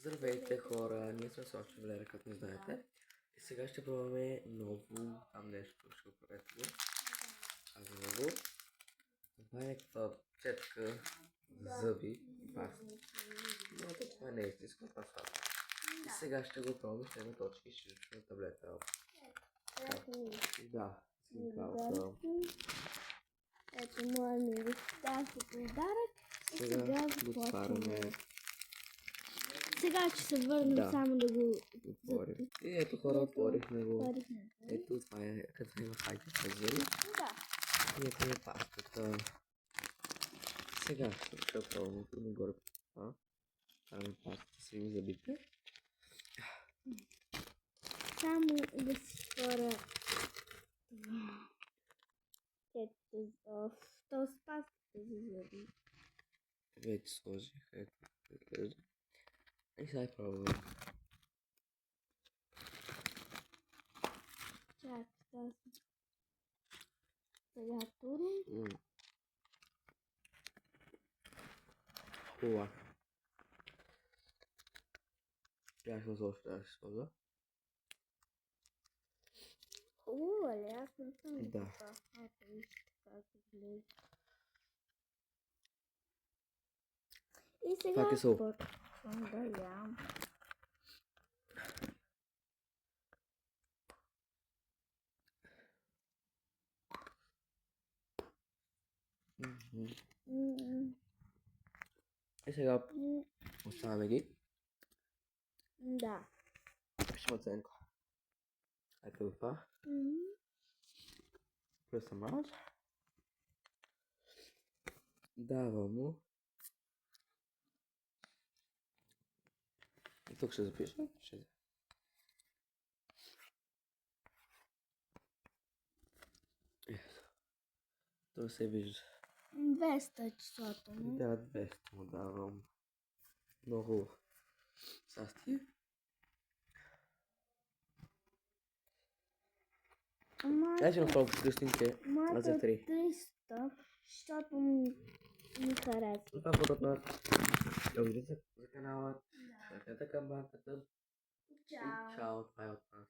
Здравейте хора, ние сме Славчо и Валера, като не знаете. И сега ще пробваме ново там нещо, ще го правете го. Казваме го. Това е някаква четка, зъби и паста. Но това не е истинско, това става. И сега ще го пробваме с една точка и ще чуем таблета. Да, синкалка. Ето моя мили ставки подарък. И Сега сега го отваряме. Сега ще се върнем само да го отворим. И ето хора, отворихме го. отворихме. Ето това е, като има хайде с зъби. Да. И ето е пастата. Сега ще пробваме тук нагоре. Караме пастата с зъбите. Само да си сторя ето то с пастата за зъби. Вече сложих. Ето изглежда. И сега пробваме. Чакай, сега турим. Хубава. Ясно защо да се сложа. Хубава ли? Аз не съм Да. така. Ето вижте как изглежда. И сега Това кисело. почвам да ям. И сега оставяме ги. Да. Пишем оценка. Ето това. Плюс амаш. Дава му. И тук ще запишем. То се вижда. 200 числото му. Да, 200 му давам. Много щастие. Дай ще направо кръстинке. Моето за 3. 300, защото ми харесва. Това е фотото на за канала. Следете камбанката. Чао! И чао, това е от нас.